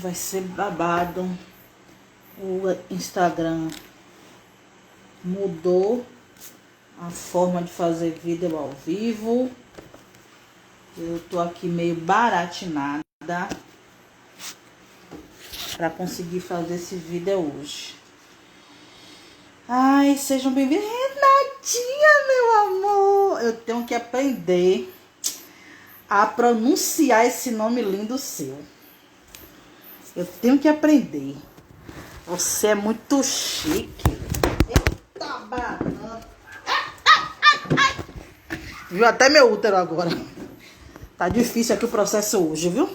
vai ser babado. O Instagram mudou a forma de fazer vídeo ao vivo. Eu tô aqui meio baratinada para conseguir fazer esse vídeo hoje. Ai, sejam bem-vindos. Renatinha, meu amor. Eu tenho que aprender a pronunciar esse nome lindo seu. Eu tenho que aprender. Você é muito chique. Eita, banana. Viu até meu útero agora. Tá difícil aqui o processo hoje, viu?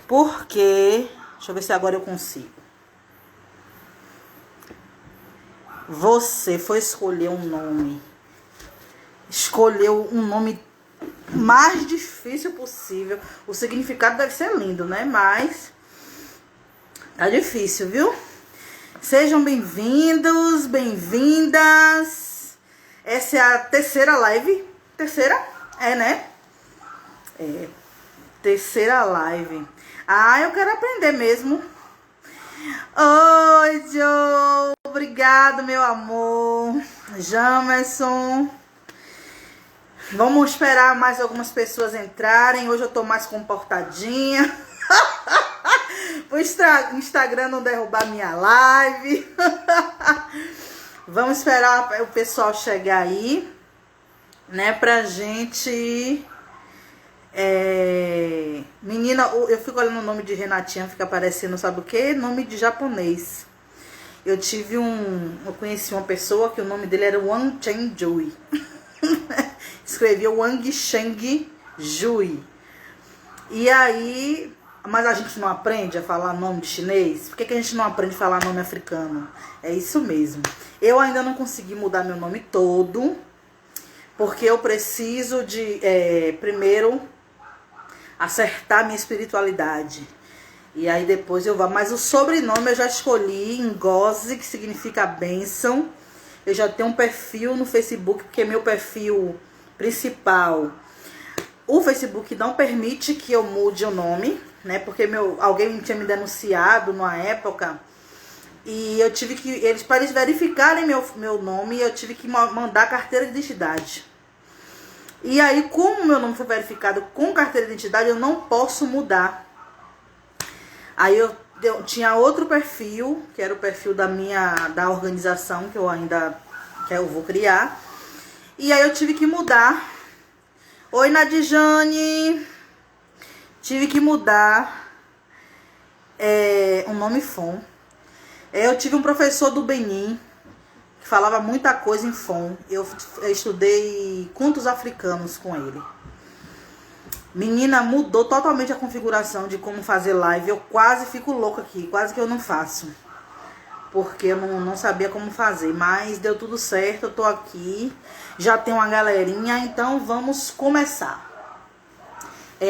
Porque... Deixa eu ver se agora eu consigo. Você foi escolher um nome. Escolheu um nome mais difícil possível. O significado deve ser lindo, né? Mas tá difícil, viu? Sejam bem-vindos, bem-vindas. Essa é a terceira live. Terceira? É, né? É. Terceira live. Ah, eu quero aprender mesmo. Oi, Joe. Obrigado, meu amor. Jamerson. Vamos esperar mais algumas pessoas entrarem. Hoje eu tô mais comportadinha. O Instagram não derrubar minha live. Vamos esperar o pessoal chegar aí, né? Pra gente... Menina, eu fico olhando o nome de Renatinha, fica parecendo, sabe o que? Nome de japonês. Eu conheci uma pessoa que o nome dele era Wang Chengjui. Escrevia Wang Chengjui. E aí, mas a gente não aprende a falar nome de chinês? Por que a gente não aprende a falar nome africano? É isso mesmo. Eu ainda não consegui mudar meu nome todo, porque eu preciso de, primeiro, acertar minha espiritualidade. E aí depois eu vou. Mas o sobrenome eu já escolhi, Ngozi, que significa bênção. Eu já tenho um perfil no Facebook, porque é meu perfil principal. O Facebook não permite que eu mude o nome, né? Porque alguém tinha me denunciado numa época. E eu tive que... para eles verificarem meu nome, eu tive que mandar a carteira de identidade. E aí, como meu nome foi verificado com carteira de identidade, eu não posso mudar. Aí eu tinha outro perfil, que era o perfil da organização que eu vou criar. E aí eu tive que mudar. Oi, Nadijane. Tive que mudar o nome Fon. Eu tive um professor do Benin que falava muita coisa em Fon. Eu estudei contos africanos com ele. Menina, mudou totalmente a configuração de como fazer live. Eu quase fico louca aqui, quase que eu não faço. Porque eu não sabia como fazer, mas deu tudo certo, eu tô aqui. Já tem uma galerinha, então vamos começar.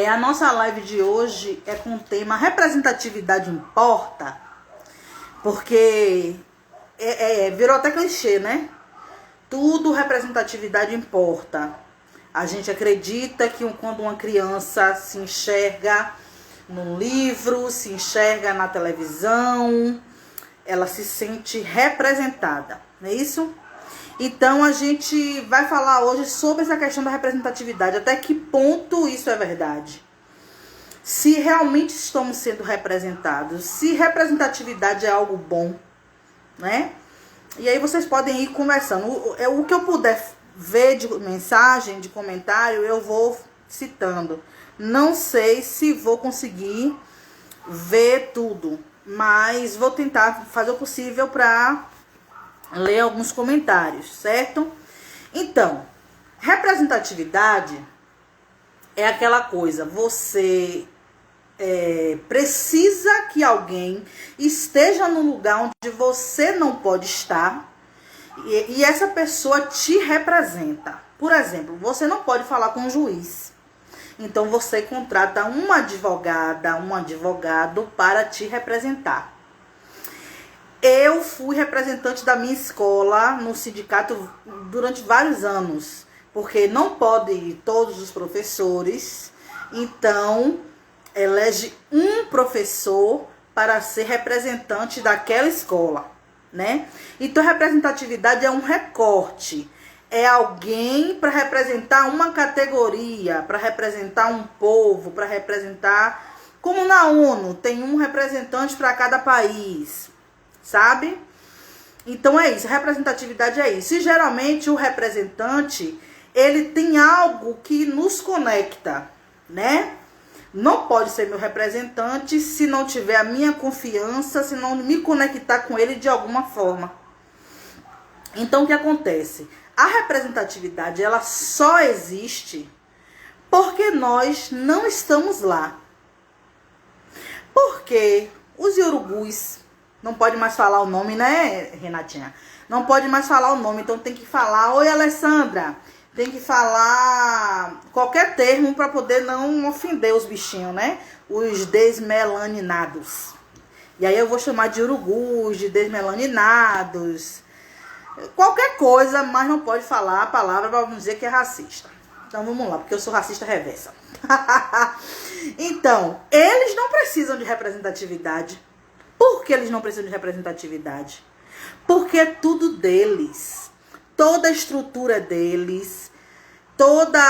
A nossa live de hoje é com o tema representatividade importa? Porque virou até clichê, né? Tudo representatividade importa. A gente acredita que quando uma criança se enxerga num livro, se enxerga na televisão, ela se sente representada, não é isso? Então a gente vai falar hoje sobre essa questão da representatividade, até que ponto isso é verdade. Se realmente estamos sendo representados, se representatividade é algo bom, né? E aí vocês podem ir conversando. O que eu puder ver de mensagem, de comentário, eu vou citando. Não sei se vou conseguir ver tudo, mas vou tentar fazer o possível para ler alguns comentários, certo? Então, representatividade é aquela coisa, você precisa que alguém esteja no lugar onde você não pode estar e essa pessoa te representa. Por exemplo, você não pode falar com um juiz. Então você contrata uma advogada, um advogado para te representar. Eu fui representante da minha escola no sindicato durante vários anos, porque não pode ir todos os professores. Então elege um professor para ser representante daquela escola, né? Então, representatividade é um recorte. É alguém para representar uma categoria, para representar um povo, para representar... Como na ONU, tem um representante para cada país, sabe? Então é isso, representatividade é isso. E geralmente o representante, ele tem algo que nos conecta, né? Não pode ser meu representante se não tiver a minha confiança, se não me conectar com ele de alguma forma. Então o que acontece? A representatividade, ela só existe porque nós não estamos lá. Porque os iorubus, não pode mais falar o nome, né, Renatinha? Não pode mais falar o nome, então tem que falar, oi, Alessandra. Tem que falar qualquer termo para poder não ofender os bichinhos, né? Os desmelaninados. E aí eu vou chamar de urubus, de desmelaninados. Qualquer coisa, mas não pode falar a palavra para dizer que é racista. Então vamos lá, porque eu sou racista reversa. Então, eles não precisam de representatividade. Por que eles não precisam de representatividade? Porque é tudo deles. Toda a estrutura deles, toda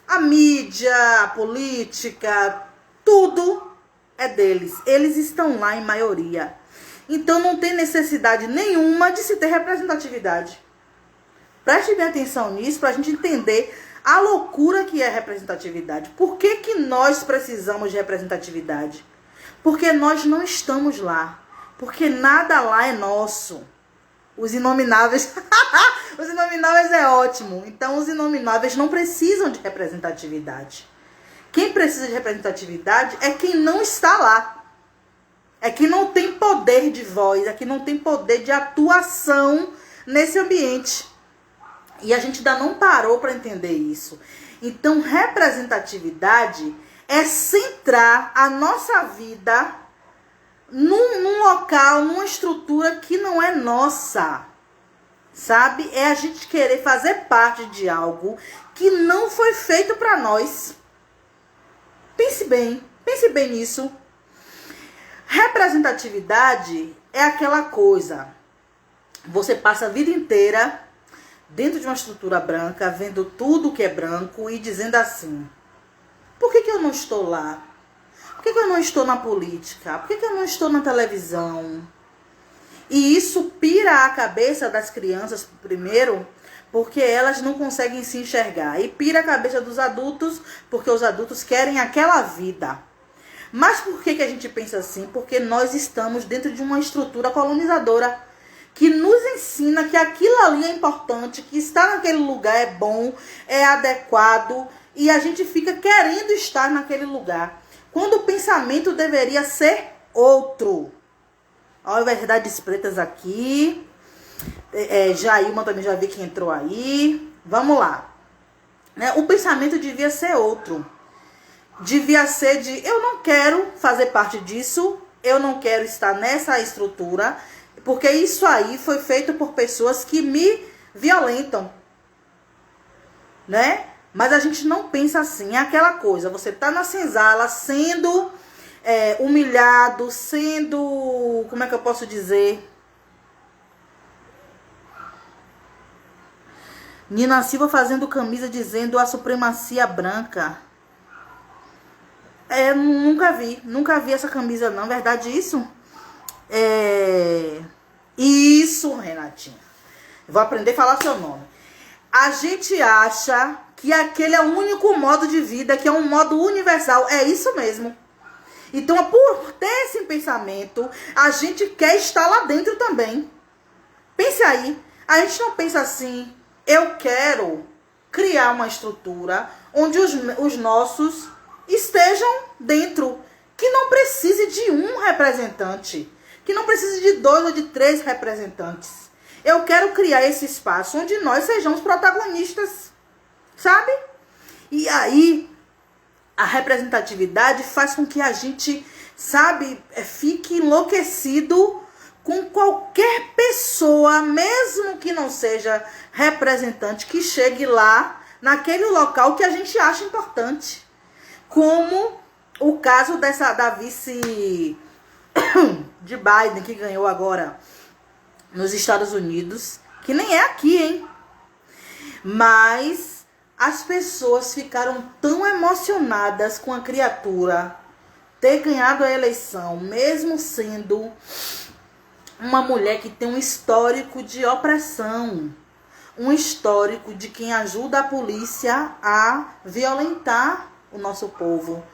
a mídia, a política, tudo é deles. Eles estão lá em maioria. Então não tem necessidade nenhuma de se ter representatividade. Preste bem atenção nisso para a gente entender a loucura que é representatividade. Por que que nós precisamos de representatividade? Porque nós não estamos lá. Porque nada lá é nosso. Os inomináveis... Os inomináveis é ótimo. Então, os inomináveis não precisam de representatividade. Quem precisa de representatividade é quem não está lá. É quem não tem poder de voz. É quem não tem poder de atuação nesse ambiente. E a gente ainda não parou para entender isso. Então, representatividade é centrar a nossa vida num local, numa estrutura que não é nossa, sabe? É a gente querer fazer parte de algo que não foi feito para nós. Pense bem nisso. Representatividade é aquela coisa, você passa a vida inteira dentro de uma estrutura branca, vendo tudo que é branco e dizendo assim, por que que eu não estou lá? Por que que eu não estou na política? Por que que eu não estou na televisão? E isso pira a cabeça das crianças primeiro, porque elas não conseguem se enxergar. E pira a cabeça dos adultos, porque os adultos querem aquela vida. Mas por que que a gente pensa assim? Porque nós estamos dentro de uma estrutura colonizadora que nos ensina que aquilo ali é importante, que estar naquele lugar é bom, é adequado, e a gente fica querendo estar naquele lugar, quando o pensamento deveria ser outro. Olha, Verdades Pretas aqui. Jailma também já vi que entrou aí. Vamos lá. Né? O pensamento devia ser outro. Devia ser de, eu não quero fazer parte disso, eu não quero estar nessa estrutura, porque isso aí foi feito por pessoas que me violentam. Né? Mas a gente não pensa assim, é aquela coisa, você tá na senzala sendo humilhado, sendo, como é que eu posso dizer? Nina Silva fazendo camisa dizendo a supremacia branca. Nunca vi essa camisa não, verdade isso? Isso, Renatinha. Vou aprender a falar seu nome. A gente acha que aquele é o único modo de vida, que é um modo universal. É isso mesmo. Então, por ter esse pensamento, a gente quer estar lá dentro também. Pense aí. A gente não pensa assim, eu quero criar uma estrutura onde os nossos estejam dentro. Que não precise de um representante. Que não precise de 2 ou de 3 representantes. Eu quero criar esse espaço onde nós sejamos protagonistas, sabe? E aí, a representatividade faz com que a gente, sabe, fique enlouquecido com qualquer pessoa, mesmo que não seja representante, que chegue lá, naquele local que a gente acha importante. como o caso da vice de Biden, que ganhou agora nos Estados Unidos, que nem é aqui, hein? Mas as pessoas ficaram tão emocionadas com a criatura ter ganhado a eleição, mesmo sendo uma mulher que tem um histórico de opressão, um histórico de quem ajuda a polícia a violentar o nosso povo.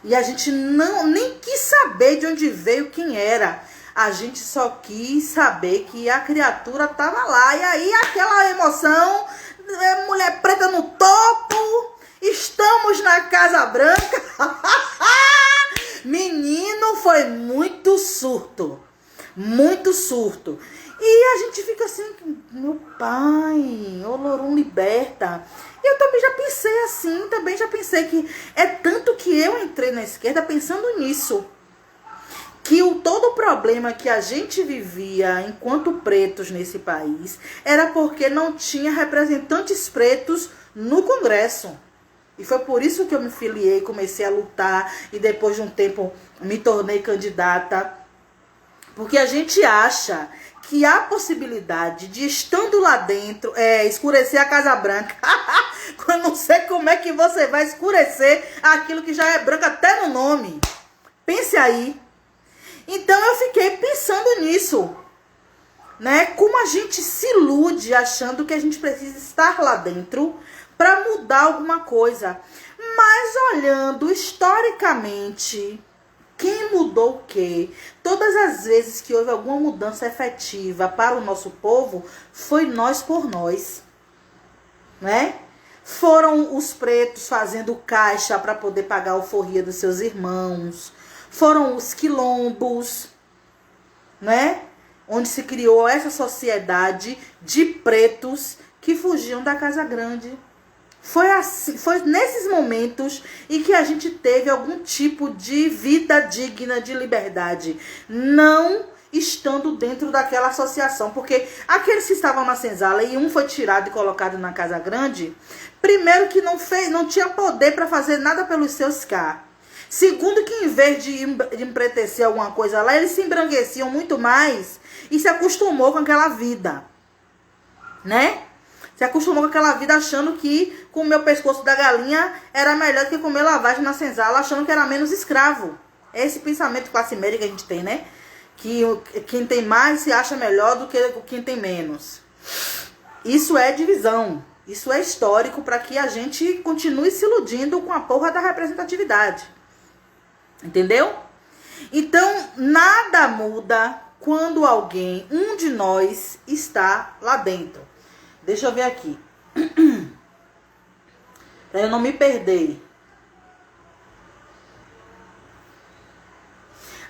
E a gente nem quis saber de onde veio, quem era. A gente só quis saber que a criatura estava lá. E aí aquela emoção, mulher preta no topo, estamos na Casa Branca. Menino, foi muito surto. Muito surto. E a gente fica assim, meu pai, ô Lorum, liberta. E eu também já pensei assim, também já pensei que é tanto que eu entrei na esquerda pensando nisso. Que todo o problema que a gente vivia enquanto pretos nesse país era porque não tinha representantes pretos no Congresso. E foi por isso que eu me filiei, comecei a lutar e depois de um tempo me tornei candidata. Porque a gente acha que há possibilidade de, estando lá dentro, escurecer a Casa Branca. Eu não sei como é que você vai escurecer aquilo que já é branco até no nome. Pense aí. Então eu fiquei pensando nisso, né? Como a gente se ilude achando que a gente precisa estar lá dentro para mudar alguma coisa. Mas olhando historicamente, quem mudou o quê? Todas as vezes que houve alguma mudança efetiva para o nosso povo, foi nós por nós, né? Foram os pretos fazendo caixa para poder pagar a alforria dos seus irmãos. Foram os quilombos, né? Onde se criou essa sociedade de pretos que fugiam da Casa Grande. Foi assim, foi nesses momentos em que a gente teve algum tipo de vida digna, de liberdade, não estando dentro daquela associação, porque aqueles que estavam na senzala e um foi tirado e colocado na Casa Grande, primeiro que não tinha poder para fazer nada pelos seus cá. Segundo que em vez de empretecer alguma coisa lá, eles se embranqueciam muito mais e se acostumou com aquela vida, né? Se acostumou com aquela vida achando que comer o pescoço da galinha era melhor do que comer lavagem na senzala, achando que era menos escravo. É esse pensamento de classe média que a gente tem, né? Que quem tem mais se acha melhor do que quem tem menos. Isso é divisão. Isso é histórico para que a gente continue se iludindo com a porra da representatividade. Entendeu? Então, nada muda quando alguém, um de nós, está lá dentro. Deixa eu ver aqui. Pra eu não me perder.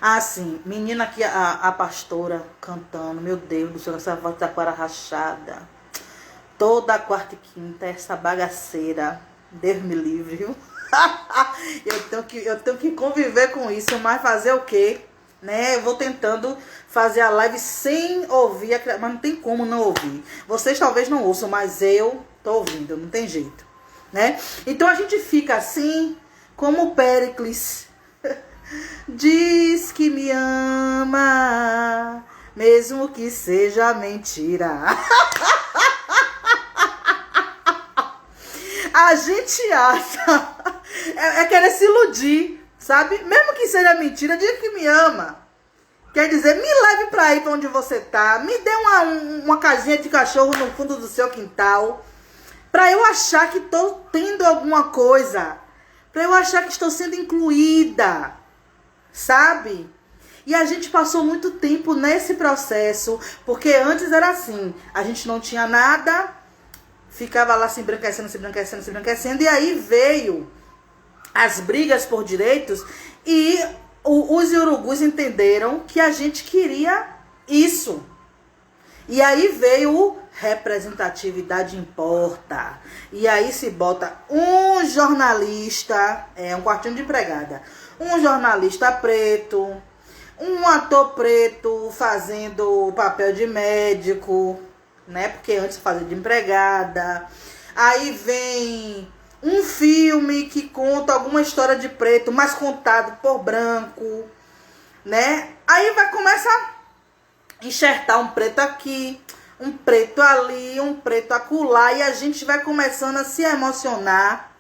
Ah, sim. Menina aqui, a pastora cantando. Meu Deus do céu, essa voz da cara rachada. Toda quarta e quinta, essa bagaceira. Deus me livre, viu? Eu tenho que conviver com isso, mas fazer o quê? Né? Eu vou tentando fazer a live sem ouvir, mas não tem como não ouvir. Vocês talvez não ouçam, mas eu tô ouvindo, não tem jeito, né? Então a gente fica assim, como Péricles. Diz que me ama, mesmo que seja mentira. A gente acha, é querer se iludir, sabe? Mesmo que seja mentira, diga que me ama. Quer dizer, me leve pra aí pra onde você tá, me dê uma casinha de cachorro no fundo do seu quintal, pra eu achar que tô tendo alguma coisa, pra eu achar que estou sendo incluída, sabe? E a gente passou muito tempo nesse processo, porque antes era assim, a gente não tinha nada, ficava lá se embranquecendo, e aí veio as brigas por direitos e os urugus entenderam que a gente queria isso. E aí veio o representatividade importa. E aí se bota um jornalista, um quartinho de empregada, um jornalista preto, um ator preto fazendo o papel de médico, né? Porque antes fazia de empregada. Aí vem um filme que conta alguma história de preto, mas contado por branco, né? Aí vai começar a enxertar um preto aqui, um preto ali, um preto acolá, e a gente vai começando a se emocionar,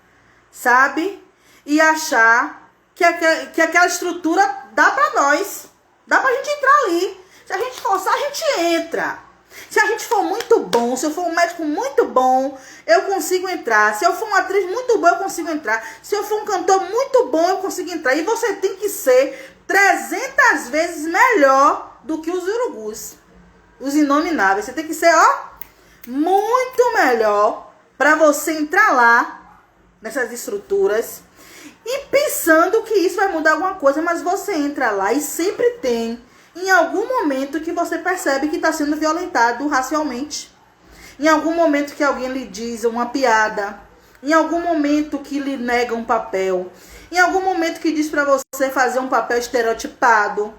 sabe? E achar que aquela estrutura dá pra nós, dá pra gente entrar ali. Se a gente forçar, a gente entra. Se a gente for muito bom, se eu for um médico muito bom, eu consigo entrar. Se eu for uma atriz muito boa, eu consigo entrar. Se eu for um cantor muito bom, eu consigo entrar. E você tem que ser 300 vezes melhor do que os urubus, os inomináveis. Você tem que ser, ó, muito melhor para você entrar lá, nessas estruturas, e pensando que isso vai mudar alguma coisa, mas você entra lá e sempre tem, em algum momento, que você percebe que está sendo violentado racialmente. Em algum momento que alguém lhe diz uma piada. Em algum momento que lhe nega um papel. Em algum momento que diz para você fazer um papel estereotipado.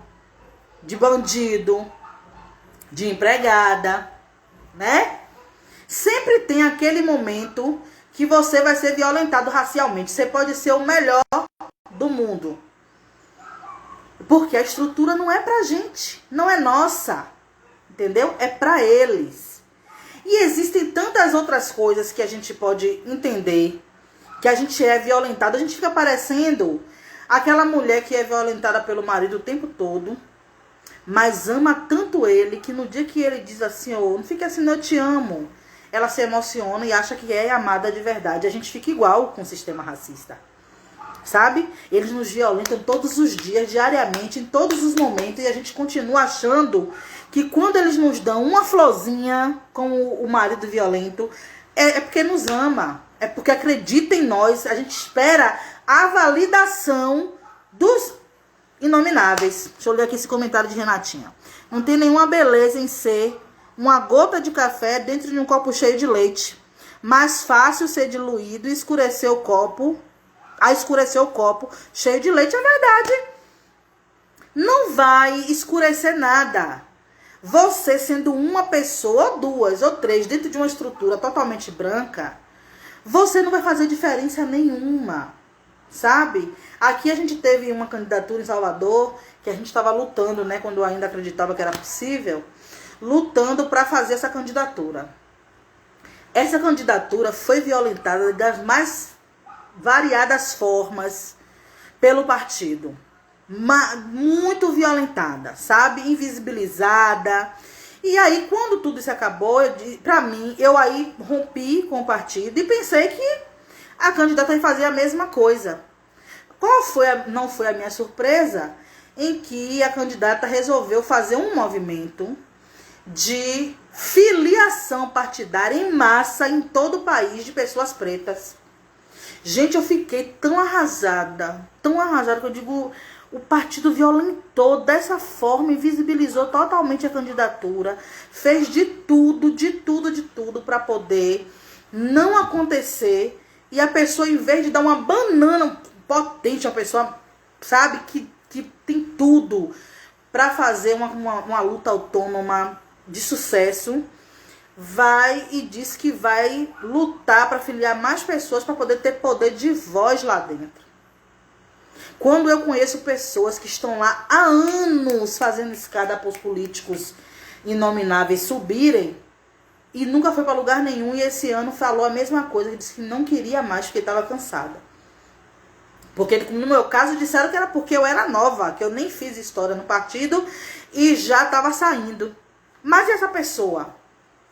De bandido. De empregada. Né? Sempre tem aquele momento que você vai ser violentado racialmente. Você pode ser o melhor do mundo. Porque a estrutura não é pra gente, não é nossa, entendeu? É pra eles. E existem tantas outras coisas que a gente pode entender, que a gente é violentado. A gente fica parecendo aquela mulher que é violentada pelo marido o tempo todo, mas ama tanto ele, que no dia que ele diz assim, oh, não fica assim, eu te amo, ela se emociona e acha que é amada de verdade. A gente fica igual com o sistema racista. Sabe? Eles nos violentam todos os dias, diariamente, em todos os momentos, e a gente continua achando que quando eles nos dão uma florzinha com o marido violento, é porque nos ama, é porque acredita em nós. A gente espera a validação dos inomináveis. Deixa eu ler aqui esse comentário de Renatinha. Não tem nenhuma beleza em ser uma gota de café dentro de um copo cheio de leite. Mais fácil ser diluído e escurecer o copo cheio de leite. É verdade. Não vai escurecer nada. Você sendo uma pessoa, ou duas, ou três, dentro de uma estrutura totalmente branca, você não vai fazer diferença nenhuma, sabe? Aqui a gente teve uma candidatura em Salvador, que a gente estava lutando, né, quando eu ainda acreditava que era possível, lutando para fazer essa candidatura. Essa candidatura foi violentada das mais variadas formas pelo partido. Muito violentada, sabe? Invisibilizada. E aí, quando tudo isso acabou, pra mim, eu aí rompi com o partido e pensei que a candidata ia fazer a mesma coisa. Não foi a minha surpresa em que a candidata resolveu fazer um movimento de filiação partidária em massa em todo o país de pessoas pretas. Gente, eu fiquei tão arrasada que eu digo, o partido violentou dessa forma, invisibilizou totalmente a candidatura, fez de tudo para poder não acontecer, e a pessoa, em vez de dar uma banana potente, a pessoa, sabe, que tem tudo para fazer uma luta autônoma de sucesso, vai e diz que vai lutar para filiar mais pessoas para poder ter poder de voz lá dentro. Quando eu conheço pessoas que estão lá há anos fazendo escada para os políticos inomináveis subirem e nunca foi para lugar nenhum, e esse ano falou a mesma coisa, que disse que não queria mais porque estava cansada. Porque no meu caso disseram que era porque eu era nova, que eu nem fiz história no partido e já estava saindo. Mas e essa pessoa?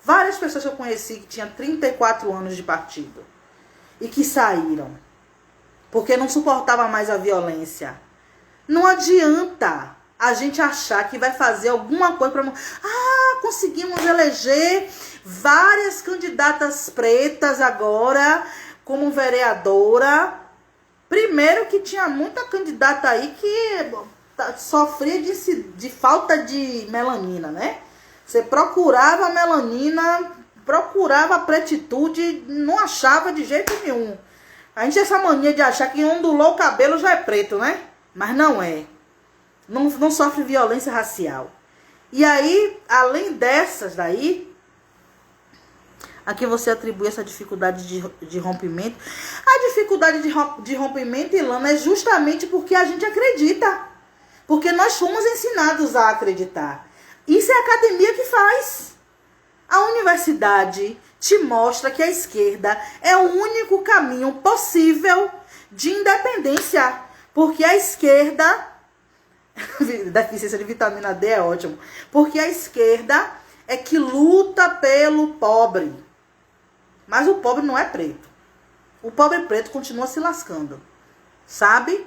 Várias pessoas que eu conheci que tinham 34 anos de partido e que saíram porque não suportava mais a violência. Não adianta a gente achar que vai fazer alguma coisa para... conseguimos eleger várias candidatas pretas agora como vereadora. Primeiro que tinha muita candidata aí que sofria de falta de melanina, né? Você procurava melanina, procurava pretitude, não achava de jeito nenhum. A gente tem essa mania de achar que ondulou o cabelo já é preto, né? Mas não é. Não sofre violência racial. E aí, além dessas daí, a que você atribui essa dificuldade de rompimento? A dificuldade de rompimento, Ilana, é justamente porque a gente acredita. Porque nós fomos ensinados a acreditar. Isso é a academia que faz. A universidade te mostra que a esquerda é o único caminho possível de independência. Porque a esquerda... deficiência de vitamina D é ótimo. Porque a esquerda é que luta pelo pobre. Mas o pobre não é preto. O pobre preto continua se lascando. Sabe?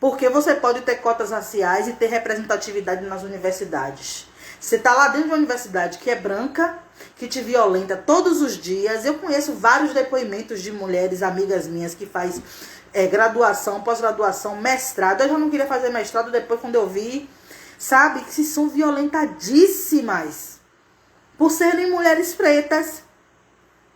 Porque você pode ter cotas raciais e ter representatividade nas universidades. Você tá lá dentro de uma universidade que é branca, que te violenta todos os dias. Eu conheço vários depoimentos de mulheres, amigas minhas, que faz graduação, pós-graduação, mestrado. Eu já não queria fazer mestrado depois quando eu vi, sabe? Que são violentadíssimas por serem mulheres pretas,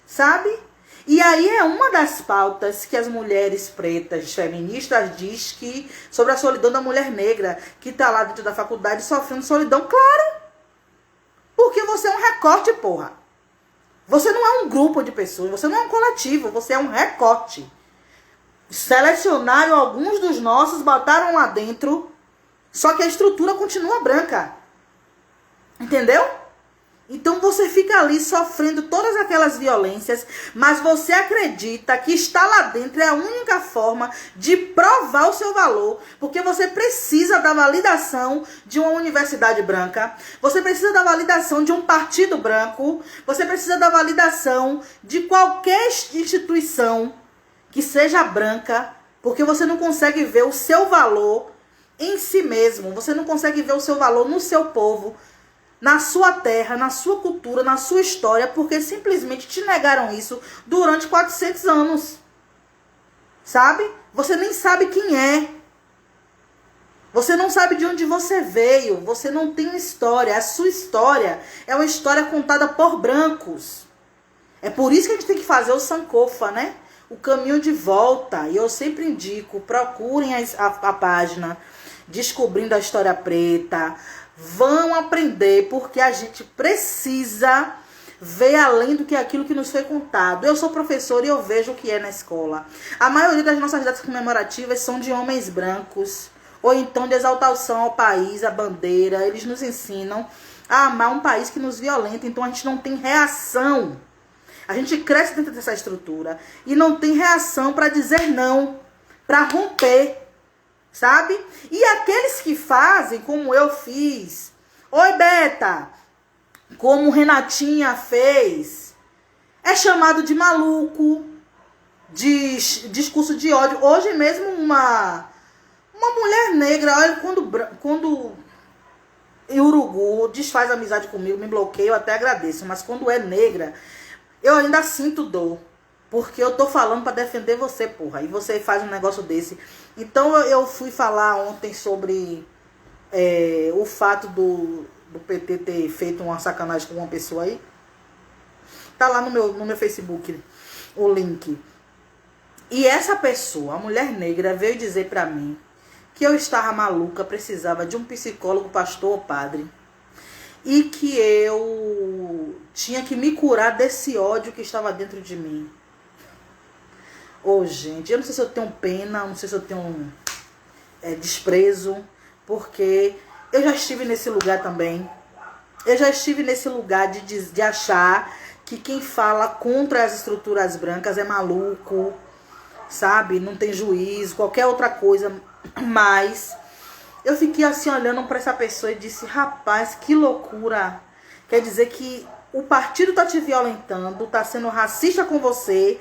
sabe? E aí é uma das pautas que as mulheres pretas feministas diz que sobre a solidão da mulher negra, que tá lá dentro da faculdade sofrendo solidão. Claro! Porque você é um recorte, porra. Você não é um grupo de pessoas, você não é um coletivo, você é um recorte. Selecionaram alguns dos nossos, botaram lá dentro, só que a estrutura continua branca. Entendeu? Então você fica ali sofrendo todas aquelas violências, mas você acredita que estar lá dentro é a única forma de provar o seu valor, porque você precisa da validação de uma universidade branca, você precisa da validação de um partido branco, você precisa da validação de qualquer instituição que seja branca, porque você não consegue ver o seu valor em si mesmo, você não consegue ver o seu valor no seu povo, na sua terra, na sua cultura, na sua história, porque simplesmente te negaram isso durante 400 anos. Sabe? Você nem sabe quem é. Você não sabe de onde você veio. Você não tem uma história. A sua história é uma história contada por brancos. É por isso que a gente tem que fazer o Sankofa, né? O caminho de volta. E eu sempre indico, procurem a página Descobrindo a História Preta. Vão aprender, porque a gente precisa ver além do que aquilo que nos foi contado. Eu sou professora e eu vejo o que é na escola. A maioria das nossas datas comemorativas são de homens brancos, ou então de exaltação ao país, à bandeira. Eles nos ensinam a amar um país que nos violenta, então a gente não tem reação. A gente cresce dentro dessa estrutura e não tem reação para dizer não, para romper. Sabe? E aqueles que fazem, como eu fiz, oi Beta, como Renatinha fez, é chamado de maluco, de discurso de ódio. Hoje mesmo uma mulher negra, olha, quando Urugu desfaz amizade comigo, me bloqueia, eu até agradeço, mas quando é negra, eu ainda sinto dor. Porque eu tô falando pra defender você, porra. E você faz um negócio desse. Então eu fui falar ontem sobre o fato do PT ter feito uma sacanagem com uma pessoa aí. Tá lá no meu Facebook o link. E essa pessoa, a mulher negra, veio dizer pra mim que eu estava maluca, precisava de um psicólogo, pastor ou padre. E que eu tinha que me curar desse ódio que estava dentro de mim. Ô, gente, eu não sei se eu tenho pena, não sei se eu tenho desprezo, porque eu já estive nesse lugar também. Eu já estive nesse lugar de achar que quem fala contra as estruturas brancas é maluco, sabe? Não tem juízo, qualquer outra coisa. Mas eu fiquei assim olhando para essa pessoa e disse, rapaz, que loucura. Quer dizer que o partido tá te violentando, tá sendo racista com você.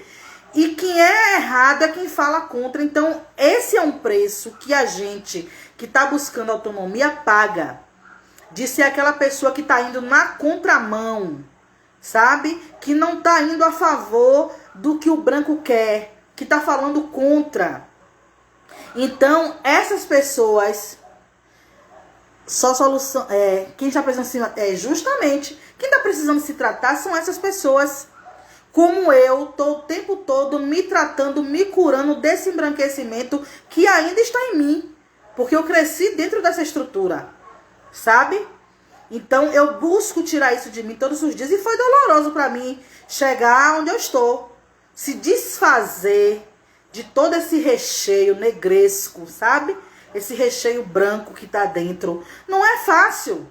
E quem é errado é quem fala contra. Então, esse é um preço que a gente que está buscando autonomia paga. De ser aquela pessoa que está indo na contramão, sabe? Que não está indo a favor do que o branco quer. Que está falando contra. Então, essas pessoas... Só solução... quem está precisando justamente... Quem está precisando se tratar são essas pessoas... Como eu tô o tempo todo me tratando, me curando desse embranquecimento que ainda está em mim. Porque eu cresci dentro dessa estrutura, sabe? Então eu busco tirar isso de mim todos os dias. E foi doloroso para mim chegar onde eu estou. Se desfazer de todo esse recheio negresco, sabe? Esse recheio branco que tá dentro. Não é fácil.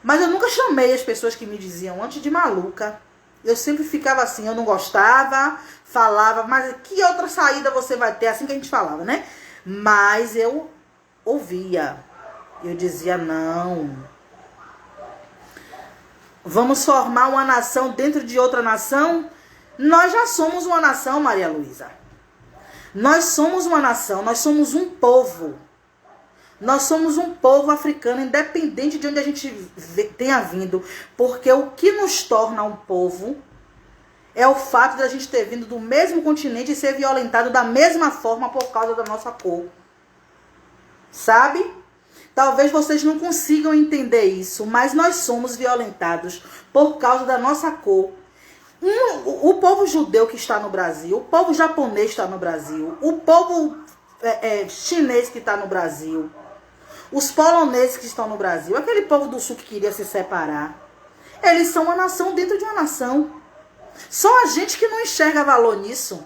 Mas eu nunca chamei as pessoas que me diziam antes de maluca. Eu sempre ficava assim, eu não gostava, falava, mas que outra saída você vai ter? Assim que a gente falava, né? Mas eu ouvia. Eu dizia, não. Vamos formar uma nação dentro de outra nação? Nós já somos uma nação, Maria Luísa. Nós somos uma nação, nós somos um povo. Nós somos um povo africano, independente de onde a gente tenha vindo. Porque o que nos torna um povo é o fato de a gente ter vindo do mesmo continente e ser violentado da mesma forma por causa da nossa cor. Sabe? Talvez vocês não consigam entender isso, mas nós somos violentados por causa da nossa cor. O povo judeu que está no Brasil, o povo japonês que está no Brasil, o povo chinês que está no Brasil, os poloneses que estão no Brasil, aquele povo do sul que queria se separar, eles são uma nação dentro de uma nação. Só a gente que não enxerga valor nisso.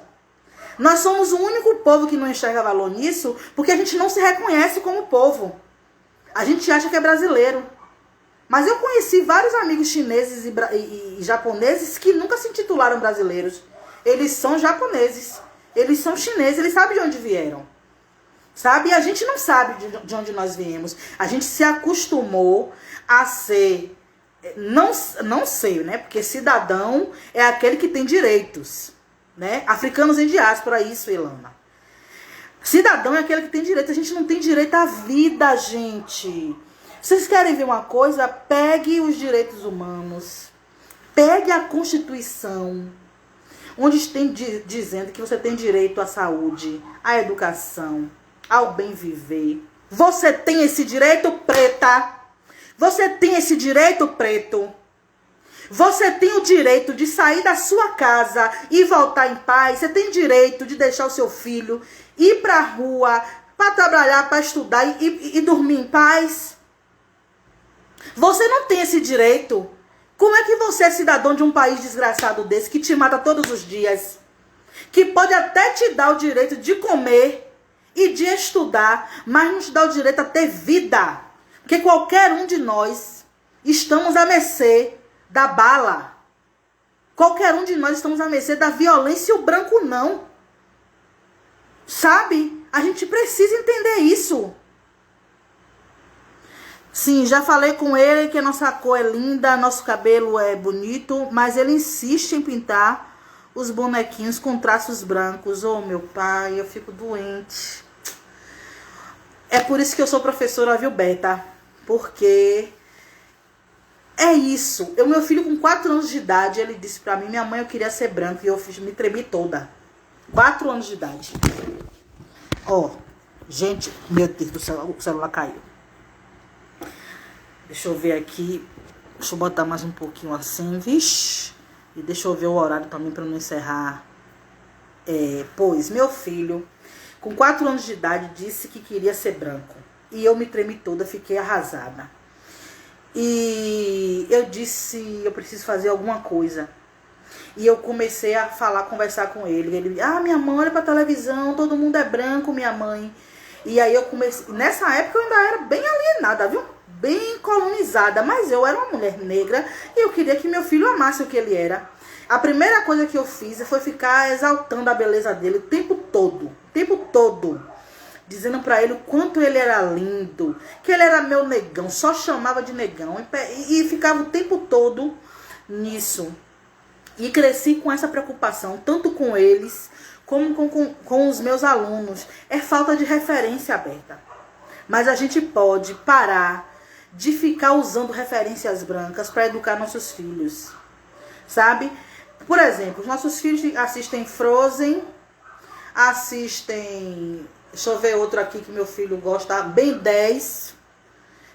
Nós somos o único povo que não enxerga valor nisso, porque a gente não se reconhece como povo. A gente acha que é brasileiro. Mas eu conheci vários amigos chineses e japoneses que nunca se intitularam brasileiros. Eles são japoneses. Eles são chineses. Eles sabem de onde vieram. Sabe? E a gente não sabe de onde nós viemos. A gente se acostumou a ser... Não sei, né? Porque cidadão é aquele que tem direitos. Né? Africanos em diáspora, isso, Ilana. Cidadão é aquele que tem direito. A gente não tem direito à vida, gente. Vocês querem ver uma coisa? Pegue os direitos humanos. Pegue a Constituição. Onde tem dizendo que você tem direito à saúde, à educação, ao bem viver. Você tem esse direito, preta? Você tem esse direito, preto? Você tem o direito de sair da sua casa e voltar em paz. Você tem direito de deixar o seu filho ir para a rua, para trabalhar, para estudar e dormir em paz. Você não tem esse direito. Como é que você é cidadão de um país desgraçado desse, que te mata todos os dias, que pode até te dar o direito de comer e de estudar, mas não te dá o direito a ter vida? Porque qualquer um de nós estamos à mercê da bala. Qualquer um de nós estamos à mercê da violência, e o branco não. Sabe? A gente precisa entender isso. Sim, já falei com ele que a nossa cor é linda, nosso cabelo é bonito, mas ele insiste em pintar os bonequinhos com traços brancos. Oh, meu pai, eu fico doente. É por isso que eu sou professora, viu, Beta? Porque é isso. Meu filho com 4 anos de idade, ele disse pra mim, minha mãe, eu queria ser branco, e eu me tremi toda. 4 anos de idade. Ó, gente, meu Deus do céu, o celular caiu. Deixa eu ver aqui. Deixa eu botar mais um pouquinho assim, vixe. E deixa eu ver o horário também para não encerrar. Pois, meu filho, com 4 anos de idade, disse que queria ser branco. E eu me tremi toda, fiquei arrasada. E eu disse, eu preciso fazer alguma coisa. E eu comecei a conversar com ele. Ele, minha mãe, olha pra televisão, todo mundo é branco, minha mãe. E aí eu comecei, nessa época eu ainda era bem alienada, viu? Bem colonizada, mas eu era uma mulher negra e eu queria que meu filho amasse o que ele era. A primeira coisa que eu fiz foi ficar exaltando a beleza dele o tempo todo, dizendo pra ele o quanto ele era lindo, que ele era meu negão, só chamava de negão e ficava o tempo todo nisso. E cresci com essa preocupação, tanto com eles como com os meus alunos. É falta de referência aberta. Mas a gente pode parar de ficar usando referências brancas para educar nossos filhos, sabe? Por exemplo, os nossos filhos assistem Frozen, assistem, deixa eu ver outro aqui que meu filho gosta, Ben 10,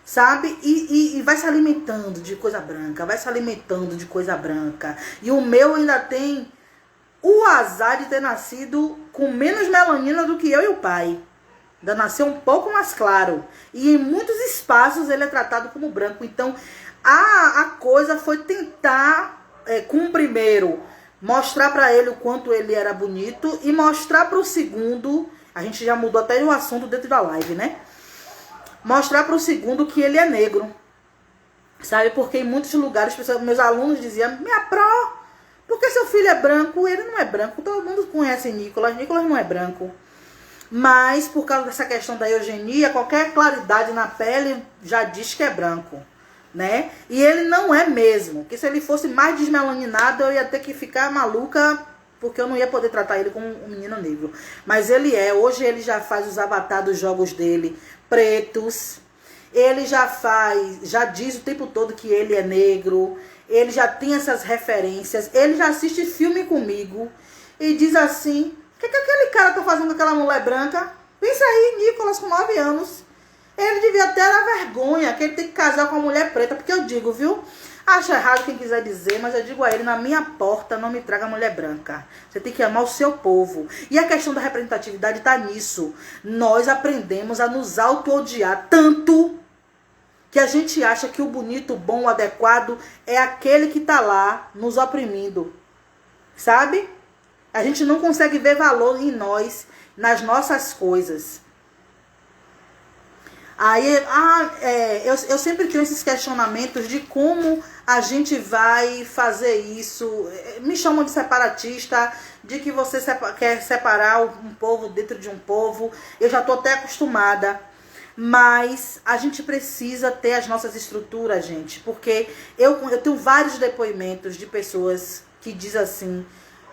sabe? E vai se alimentando de coisa branca, E o meu ainda tem o azar de ter nascido com menos melanina do que eu e o pai. ainda nasceu um pouco mais claro. E em muitos espaços ele é tratado como branco. Então, a coisa foi tentar, com o primeiro, mostrar para ele o quanto ele era bonito. E mostrar para o segundo, a gente já mudou até o assunto dentro da live, né? Mostrar para o segundo que ele é negro. Sabe? Porque em muitos lugares, meus alunos diziam, minha pró, porque seu filho é branco? Ele não é branco. Todo mundo conhece Nicolas. Nicolas não é branco. Mas, por causa dessa questão da eugenia, qualquer claridade na pele já diz que é branco, né? E ele não é mesmo. Que se ele fosse mais desmelaninado, eu ia ter que ficar maluca, porque eu não ia poder tratar ele como um menino negro. Mas ele é. Hoje ele já faz os avatares dos jogos dele pretos. Ele já diz o tempo todo que ele é negro. Ele já tem essas referências. Ele já assiste filme comigo e diz assim: o que aquele cara tá fazendo com aquela mulher branca? Pensa aí, Nicolas, com 9 anos. Ele devia ter a vergonha que ele tem que casar com uma mulher preta. Porque eu digo, viu? Acha errado quem quiser dizer, mas eu digo a ele, na minha porta não me traga mulher branca. Você tem que amar o seu povo. E a questão da representatividade tá nisso. Nós aprendemos a nos auto-odiar tanto que a gente acha que o bonito, o bom, o adequado é aquele que tá lá nos oprimindo. Sabe? A gente não consegue ver valor em nós, nas nossas coisas. Aí, eu sempre tenho esses questionamentos de como a gente vai fazer isso. Me chamam de separatista, de que você quer separar um povo dentro de um povo. Eu já estou até acostumada. Mas a gente precisa ter as nossas estruturas, gente. Porque eu tenho vários depoimentos de pessoas que dizem assim: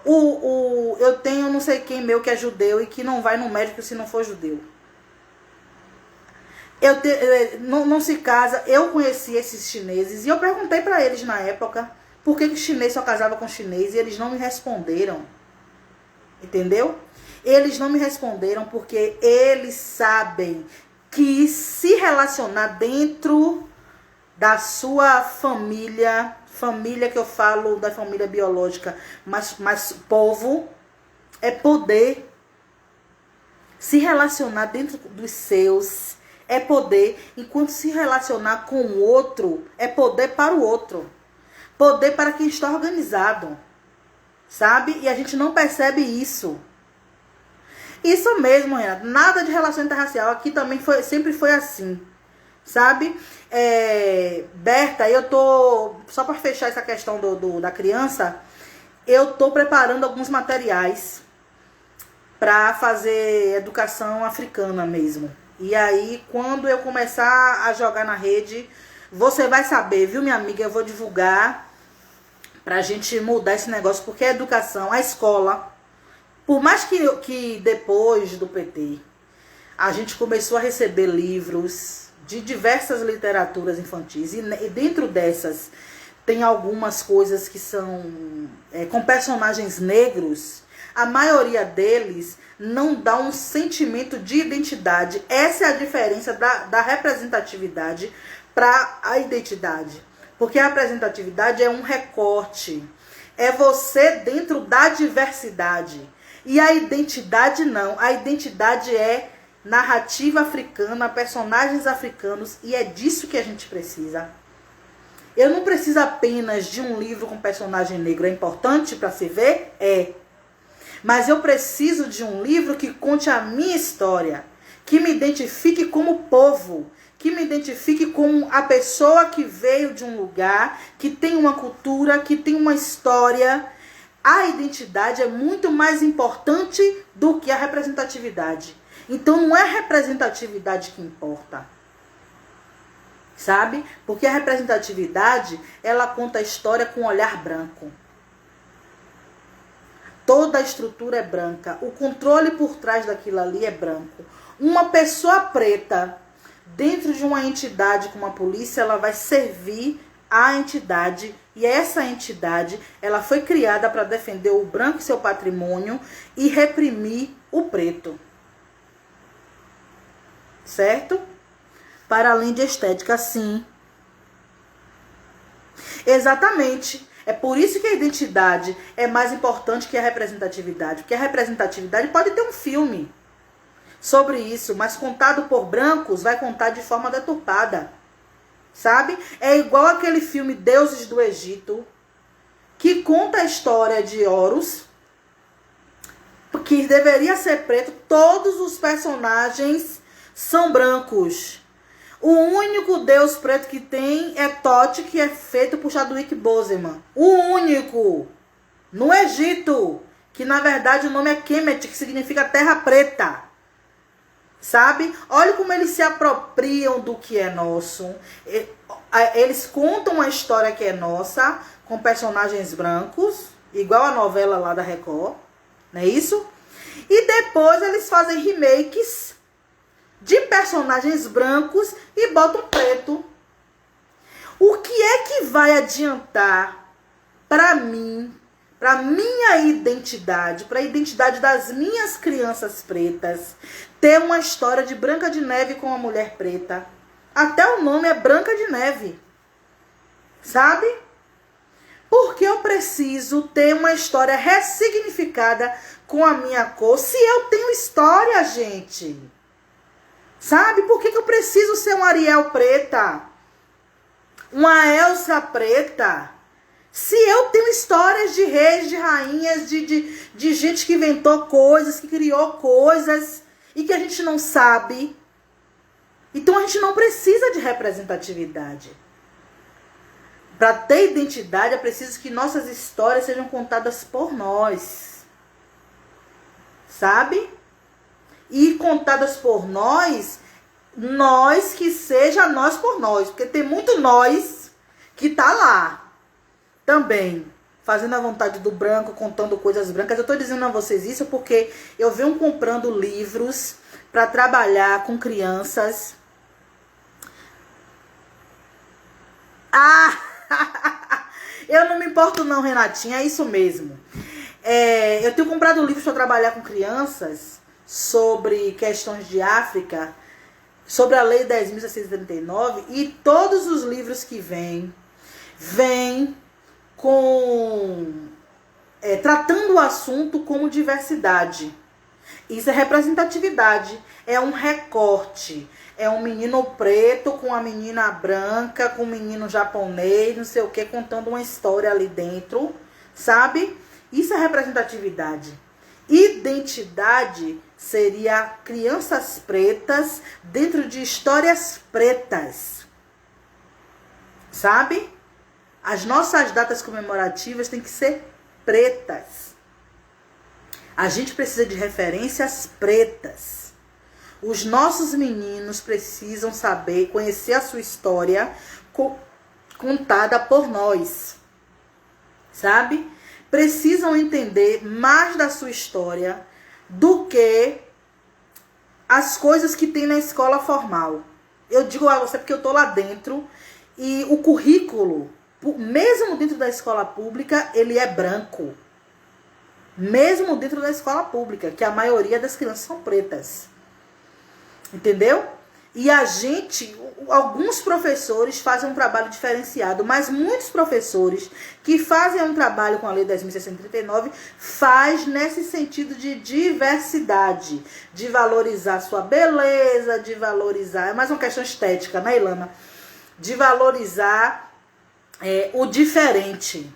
eu tenho não sei quem meu que é judeu e que não vai no médico se não for judeu. Não se casa. Eu conheci esses chineses e eu perguntei para eles na época por que chinês só casava com chinês e eles não me responderam. Entendeu? Eles não me responderam porque eles sabem que se relacionar dentro da sua família que eu falo da família biológica, mas povo, é poder. Se relacionar dentro dos seus é poder, enquanto se relacionar com o outro é poder para o outro. Poder para quem está organizado, sabe? E a gente não percebe isso. Isso mesmo, Renato. Nada de relação interracial. Aqui também sempre foi assim. Sabe? Berta, eu tô... Só para fechar essa questão da criança, eu tô preparando alguns materiais para fazer educação africana mesmo. E aí, quando eu começar a jogar na rede, você vai saber, viu, minha amiga? Eu vou divulgar pra gente mudar esse negócio, porque a educação, a escola... Por mais que depois do PT, a gente começou a receber livros de diversas literaturas infantis. E dentro dessas, tem algumas coisas que são com personagens negros. A maioria deles não dá um sentimento de identidade. Essa é a diferença da representatividade para a identidade. Porque a representatividade é um recorte. É você dentro da diversidade. E a identidade não. A identidade é narrativa africana, personagens africanos. E é disso que a gente precisa. Eu não preciso apenas de um livro com personagem negro. É importante para se ver? É. Mas eu preciso de um livro que conte a minha história. Que me identifique como povo. Que me identifique como a pessoa que veio de um lugar, que tem uma cultura, que tem uma história. A identidade é muito mais importante do que a representatividade. Então não é a representatividade que importa. Sabe? Porque a representatividade, ela conta a história com um olhar branco. Toda a estrutura é branca. O controle por trás daquilo ali é branco. Uma pessoa preta dentro de uma entidade como a polícia, ela vai servir a entidade. E essa entidade, ela foi criada para defender o branco e seu patrimônio e reprimir o preto. Certo? Para além de estética, sim. Exatamente. É por isso que a identidade é mais importante que a representatividade. Porque a representatividade pode ter um filme. sobre isso, mas contado por brancos vai contar de forma deturpada, sabe? É igual aquele filme Deuses do Egito, que conta a história de Horus, que deveria ser preto. Todos os personagens são brancos. O único deus preto que tem é Thoth, que é feito por Chadwick Boseman. O único. No Egito, que na verdade o nome é Kemet, que significa terra preta. Sabe? Olha como eles se apropriam do que é nosso. Eles contam uma história que é nossa, com personagens brancos, igual a novela lá da Record, não é isso? E depois eles fazem remakes de personagens brancos e botam preto. O que é que vai adiantar para mim, para minha identidade, para a identidade das minhas crianças pretas, ter uma história de Branca de Neve com uma mulher preta? Até o nome é Branca de Neve, sabe? Porque eu preciso ter uma história ressignificada com a minha cor, se eu tenho história, gente. Sabe? Por que eu preciso ser uma Ariel preta? Uma Elsa preta? Se eu tenho histórias de reis, de rainhas, de gente que inventou coisas, que criou coisas e que a gente não sabe. Então a gente não precisa de representatividade. Para ter identidade é preciso que nossas histórias sejam contadas por nós. Sabe? E contadas por nós que seja nós por nós. Porque tem muito nós que tá lá também, fazendo a vontade do branco, contando coisas brancas. Eu tô dizendo a vocês isso porque eu venho comprando livros para trabalhar com crianças. Eu não me importo não, Renatinha, é isso mesmo. Eu tenho comprado livros para trabalhar com crianças sobre questões de África, sobre a Lei 10.639, e todos os livros que vêm com tratando o assunto como diversidade. Isso é representatividade, é um recorte. É um menino preto com a menina branca, com o menino japonês, não sei o que, contando uma história ali dentro, sabe? Isso é representatividade. Identidade seria crianças pretas dentro de histórias pretas, sabe? As nossas datas comemorativas têm que ser pretas. A gente precisa de referências pretas. Os nossos meninos precisam saber, conhecer a sua história contada por nós, sabe? Precisam entender mais da sua história do que as coisas que tem na escola formal. Eu digo a você porque eu tô lá dentro e o currículo, mesmo dentro da escola pública, ele é branco. Mesmo dentro da escola pública, que a maioria das crianças são pretas. Entendeu? E alguns professores fazem um trabalho diferenciado, mas muitos professores que fazem um trabalho com a Lei 10.639 faz nesse sentido de diversidade, de valorizar sua beleza, de valorizar, é mais uma questão estética, né, Ilana? De valorizar o diferente.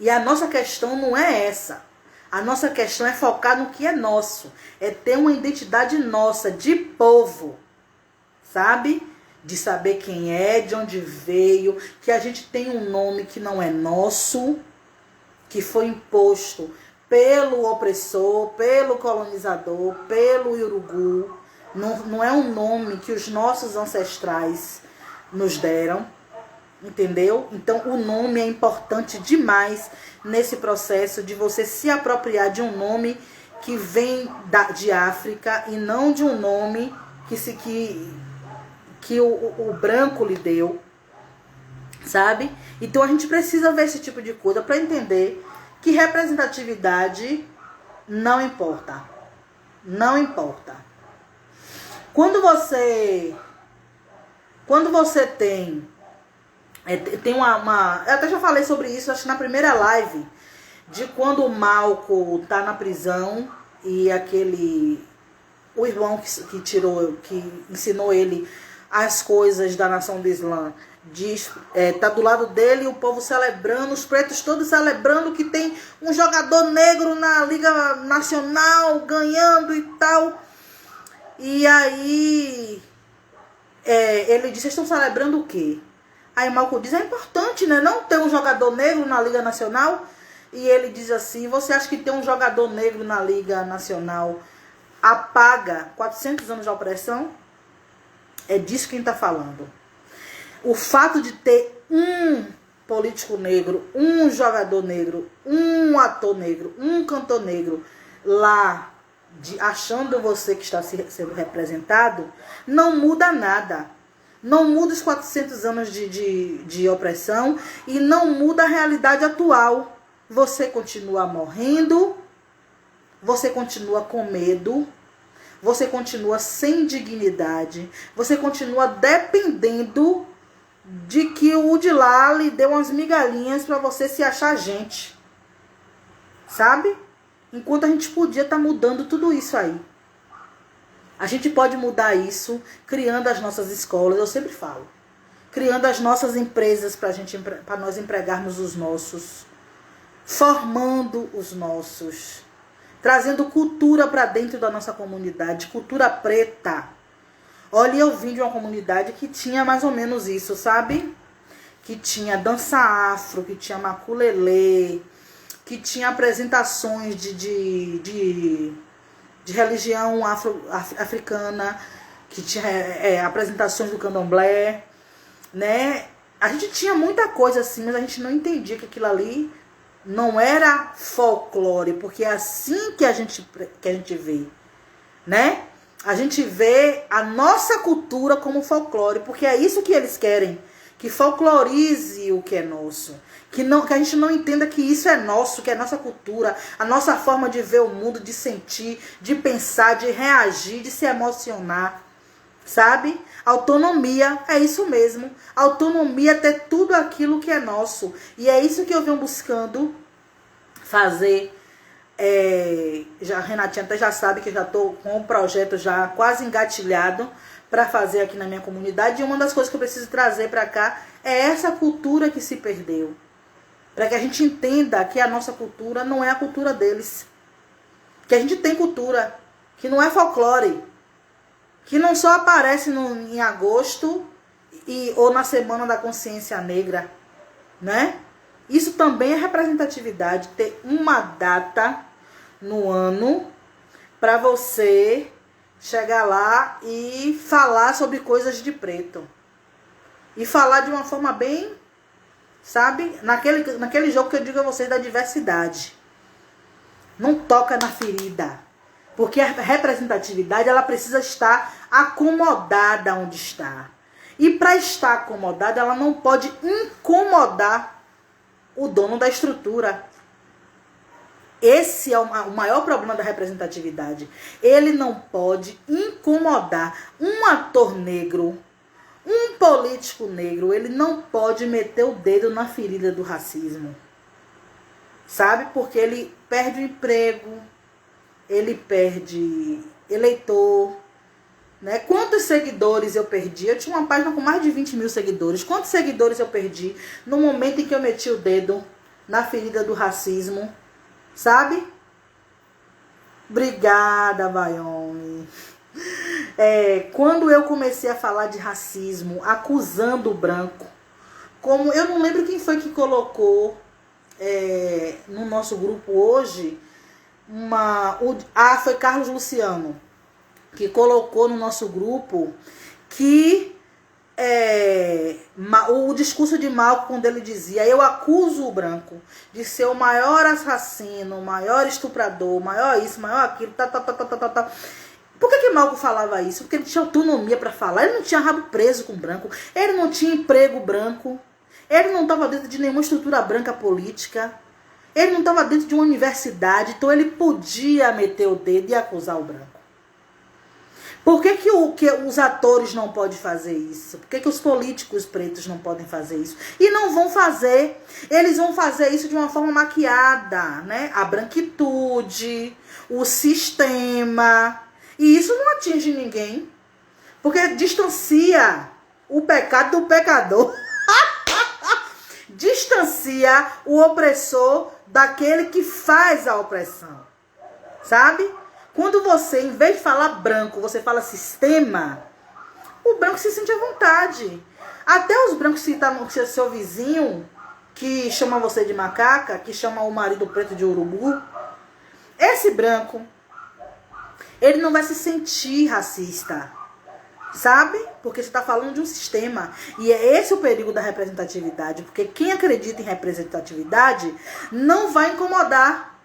E a nossa questão não é essa. A nossa questão é focar no que é nosso. É ter uma identidade nossa, de povo. Sabe? De saber quem é, de onde veio. Que a gente tem um nome que não é nosso. Que foi imposto pelo opressor, pelo colonizador, pelo urugu. Não é um nome que os nossos ancestrais nos deram. Entendeu? Então o nome é importante demais nesse processo de você se apropriar de um nome que vem de África e não de um nome que o branco lhe deu, sabe? Então a gente precisa ver esse tipo de coisa para entender que representatividade não importa. Não importa. Quando você tem eu até já falei sobre isso, acho que na primeira live, de quando o Malcolm tá na prisão e aquele o irmão que ensinou ele as coisas da nação do Islã, tá do lado dele, o povo celebrando, os pretos todos celebrando que tem um jogador negro na Liga Nacional ganhando e tal. E aí ele disse: vocês estão celebrando o quê? Aí Malcolm diz: é importante, né, não ter um jogador negro na Liga Nacional. E ele diz assim: você acha que ter um jogador negro na Liga Nacional apaga 400 anos de opressão? É disso que a gente está falando. O fato de ter um político negro, um jogador negro, um ator negro, um cantor negro lá, achando você que está sendo representado, não muda nada. Não muda os 400 anos de opressão e não muda a realidade atual. Você continua morrendo, você continua com medo, você continua sem dignidade, você continua dependendo de que o de lá lhe dê umas migalhinhas para você se achar gente. Sabe? Enquanto a gente podia estar mudando tudo isso aí. A gente pode mudar isso criando as nossas escolas, eu sempre falo. Criando as nossas empresas para nós empregarmos os nossos. Formando os nossos. Trazendo cultura para dentro da nossa comunidade. Cultura preta. Olha, eu vim de uma comunidade que tinha mais ou menos isso, sabe? Que tinha dança afro, que tinha maculelê, que tinha apresentações de religião africana, que tinha apresentações do candomblé, né? A gente tinha muita coisa assim, mas a gente não entendia que aquilo ali não era folclore, porque é assim que a gente vê, né? A gente vê a nossa cultura como folclore, porque é isso que eles querem, que folclorize o que é nosso. Que a gente não entenda que isso é nosso, que é nossa cultura, a nossa forma de ver o mundo, de sentir, de pensar, de reagir, de se emocionar, sabe? Autonomia, é isso mesmo. Autonomia é ter tudo aquilo que é nosso. E é isso que eu venho buscando fazer. A Renatinha até já sabe que eu já estou com um projeto já quase engatilhado para fazer aqui na minha comunidade. E uma das coisas que eu preciso trazer para cá é essa cultura que se perdeu. Para que a gente entenda que a nossa cultura não é a cultura deles. Que a gente tem cultura, que não é folclore. Que não só aparece em agosto ou na Semana da Consciência Negra, né? Isso também é representatividade, ter uma data no ano para você chegar lá e falar sobre coisas de preto. E falar de uma forma bem, sabe? Naquele jogo que eu digo a vocês da diversidade. Não toca na ferida. Porque a representatividade, ela precisa estar acomodada onde está. E para estar acomodada, ela não pode incomodar o dono da estrutura. Esse é o maior problema da representatividade. Ele não pode incomodar um ator negro, um político negro. Ele não pode meter o dedo na ferida do racismo. Sabe? Porque ele perde o emprego, ele perde eleitor, né? Quantos seguidores eu perdi? Eu tinha uma página com mais de 20 mil seguidores. Quantos seguidores eu perdi no momento em que eu meti o dedo na ferida do racismo? Sabe? Obrigada, Bayone. Quando eu comecei a falar de racismo, acusando o branco, como eu não lembro quem foi que colocou no nosso grupo hoje, foi Carlos Luciano, que colocou no nosso grupo que o discurso de Malcolm, quando ele dizia: eu acuso o branco de ser o maior assassino, o maior estuprador, o maior isso, o maior aquilo, tá. Por que Malcolm falava isso? Porque ele tinha autonomia para falar. Ele não tinha rabo preso com branco, ele não tinha emprego branco, ele não estava dentro de nenhuma estrutura branca política, ele não estava dentro de uma universidade, então ele podia meter o dedo e acusar o branco. Por que os atores não podem fazer isso? Por que os políticos pretos não podem fazer isso? E não vão fazer. Eles vão fazer isso de uma forma maquiada, né? A branquitude, o sistema. E isso não atinge ninguém, porque distancia o pecado do pecador. Distancia o opressor daquele que faz a opressão. Sabe? Quando você, em vez de falar branco, você fala sistema, o branco se sente à vontade. Até os brancos que estão no seu vizinho, que chama você de macaca, que chama o marido preto de urubu, esse branco, ele não vai se sentir racista. Sabe? Porque você está falando de um sistema. E é esse o perigo da representatividade. Porque quem acredita em representatividade não vai incomodar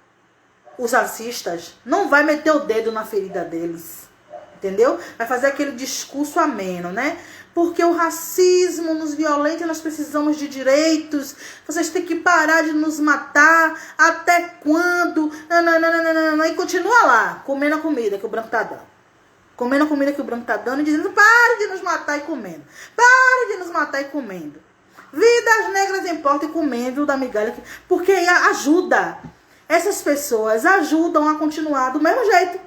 os racistas. Não vai meter o dedo na ferida deles. Entendeu? Vai fazer aquele discurso ameno, né? Porque o racismo nos violenta, nós precisamos de direitos. Vocês têm que parar de nos matar. Até quando? Não. E continua lá, comendo a comida que o branco tá dando. Comendo a comida que o branco tá dando e dizendo, pare de nos matar e comendo. Pare de nos matar e comendo. Vidas negras importam e comendo da migalha. Porque ajuda. Essas pessoas ajudam a continuar do mesmo jeito.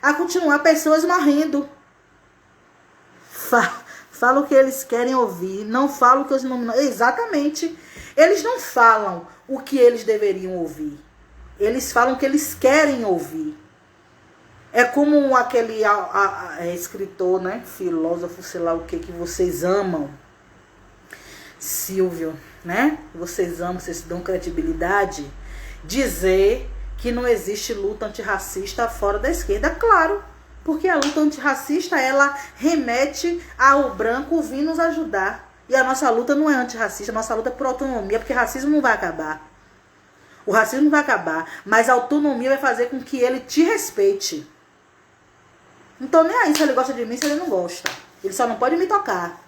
A continuar pessoas morrendo. Fala o que eles querem ouvir. Não falam o que eles não... Exatamente. Eles não falam o que eles deveriam ouvir. Eles falam o que eles querem ouvir. É como aquele escritor, né? Filósofo, sei lá o que vocês amam. Silvio, né? Vocês amam, vocês dão credibilidade. Dizer que não existe luta antirracista fora da esquerda. Claro, porque a luta antirracista, ela remete ao branco vir nos ajudar. E a nossa luta não é antirracista, a nossa luta é por autonomia, porque racismo não vai acabar. O racismo não vai acabar, mas a autonomia vai fazer com que ele te respeite. Não tô nem aí se ele gosta de mim, se ele não gosta. Ele só não pode me tocar.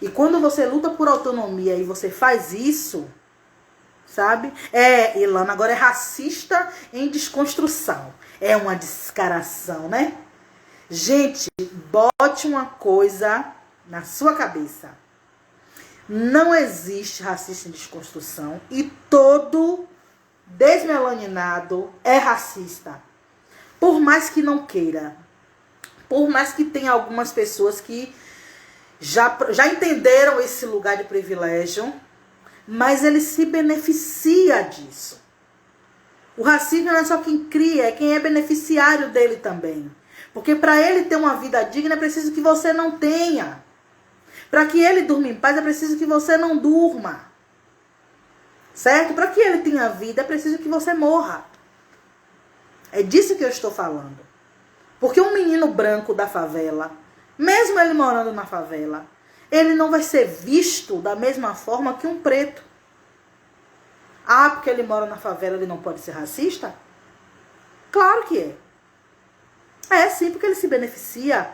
E quando você luta por autonomia e você faz isso, sabe? Ilana agora é racista em desconstrução. É uma descaração, né? Gente, bote uma coisa na sua cabeça. Não existe racista em desconstrução e todo desmelaninado é racista. Por mais que não queira. Por mais que tenha algumas pessoas que já entenderam esse lugar de privilégio, mas ele se beneficia disso. O racismo não é só quem cria, é quem é beneficiário dele também. Porque para ele ter uma vida digna é preciso que você não tenha. Para que ele durma em paz é preciso que você não durma. Certo? Para que ele tenha vida é preciso que você morra. É disso que eu estou falando. Porque um menino branco da favela, mesmo ele morando na favela, ele não vai ser visto da mesma forma que um preto. Ah, porque ele mora na favela, ele não pode ser racista? Claro que é. É sim, porque ele se beneficia.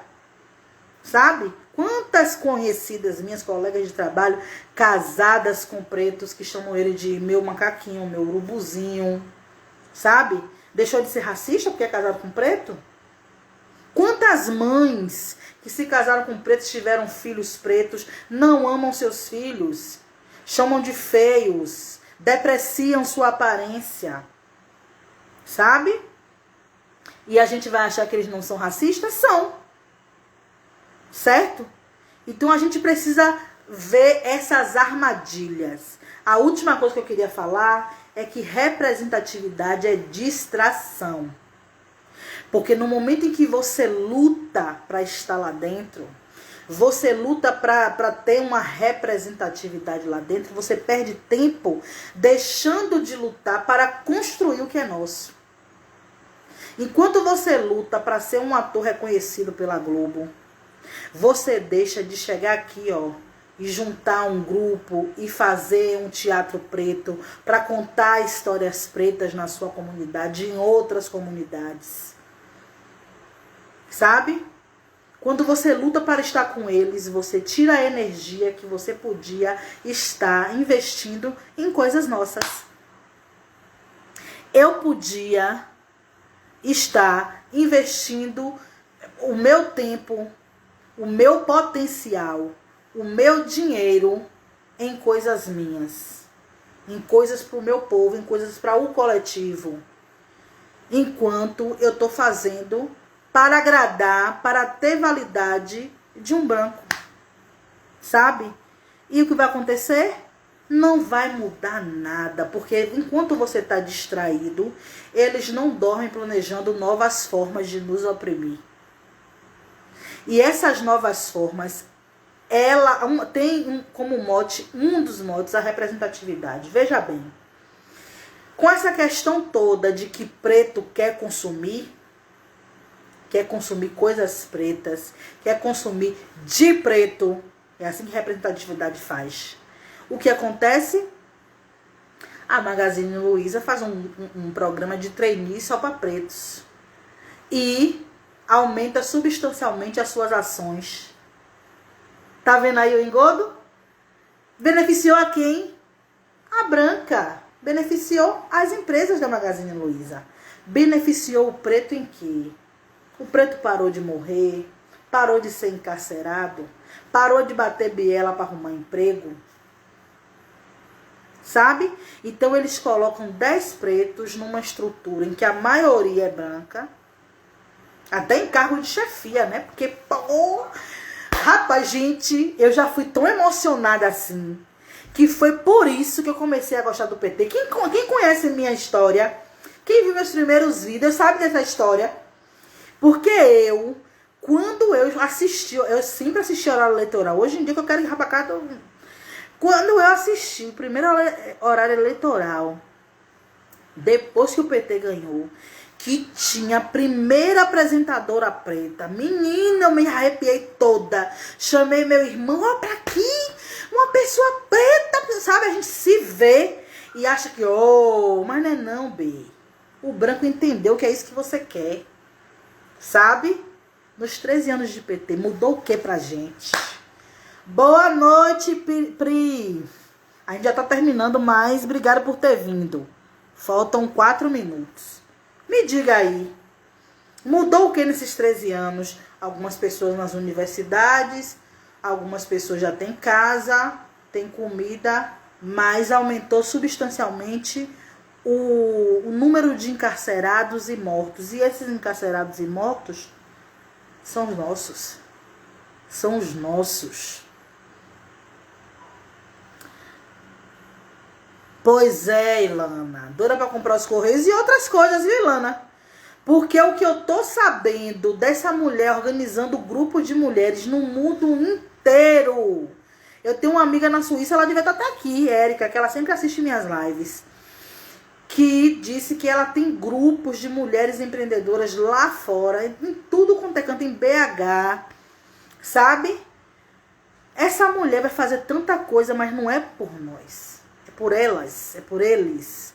Sabe? Quantas conhecidas minhas colegas de trabalho, casadas com pretos, que chamam ele de meu macaquinho, meu urubuzinho, sabe? Deixou de ser racista porque é casado com preto? Quantas mães que se casaram com pretos, tiveram filhos pretos, não amam seus filhos, chamam de feios, depreciam sua aparência, sabe? E a gente vai achar que eles não são racistas? São. Certo? Então a gente precisa ver essas armadilhas. A última coisa que eu queria falar é que representatividade é distração. Porque no momento em que você luta para estar lá dentro, você luta para ter uma representatividade lá dentro, você perde tempo deixando de lutar para construir o que é nosso. Enquanto você luta para ser um ator reconhecido pela Globo, você deixa de chegar aqui, ó, e juntar um grupo e fazer um teatro preto para contar histórias pretas na sua comunidade, em outras comunidades. Sabe? Quando você luta para estar com eles, você tira a energia que você podia estar investindo em coisas nossas. Eu podia estar investindo o meu tempo, o meu potencial, o meu dinheiro em coisas minhas, em coisas para o meu povo, em coisas para o coletivo, enquanto eu estou fazendo para agradar, para ter validade de um branco. Sabe? E o que vai acontecer? Não vai mudar nada, porque enquanto você está distraído, eles não dormem planejando novas formas de nos oprimir. E essas novas formas, ela tem como mote, um dos motes, a representatividade. Veja bem, com essa questão toda de que preto quer consumir coisas pretas, quer consumir de preto, é assim que representatividade faz. O que acontece? A Magazine Luiza faz um programa de trainee só para pretos. E aumenta substancialmente as suas ações. Tá vendo aí o engodo? Beneficiou a quem? A branca. Beneficiou as empresas da Magazine Luiza. Beneficiou o preto em quê? O preto parou de morrer, parou de ser encarcerado, parou de bater biela para arrumar emprego. Sabe? Então eles colocam 10 pretos numa estrutura em que a maioria é branca, até em cargo de chefia, né? Porque, pô, rapaz, gente, eu já fui tão emocionada assim, que foi por isso que eu comecei a gostar do PT. Quem conhece minha história, quem viu meus primeiros vídeos, sabe dessa história. Porque quando eu assisti, eu sempre assisti horário eleitoral. Hoje em dia que eu quero ir pra cá, quando eu assisti o primeiro horário eleitoral, depois que o PT ganhou, que tinha a primeira apresentadora preta, menina, eu me arrepiei toda. Chamei meu irmão, ó, pra aqui, uma pessoa preta, sabe? A gente se vê e acha que, mas não é não, B. O branco entendeu que é isso que você quer, sabe? Nos 13 anos de PT, mudou o que pra gente? Boa noite, Pri. A gente já tá terminando, mas obrigada por ter vindo. Faltam 4 minutos. Me diga aí, mudou o que nesses 13 anos? Algumas pessoas nas universidades, algumas pessoas já têm casa, têm comida, mas aumentou substancialmente o número de encarcerados e mortos. E esses encarcerados e mortos são os nossos. São os nossos. Pois é, Ilana. Doida pra comprar os correios e outras coisas, viu, Ilana? Porque o que eu tô sabendo dessa mulher organizando grupo de mulheres no mundo inteiro. Eu tenho uma amiga na Suíça, ela devia estar até aqui, Érica, que ela sempre assiste minhas lives. Que disse que ela tem grupos de mulheres empreendedoras lá fora, em tudo quanto é canto, em BH, sabe? Essa mulher vai fazer tanta coisa, mas não é por nós. É por elas, é por eles.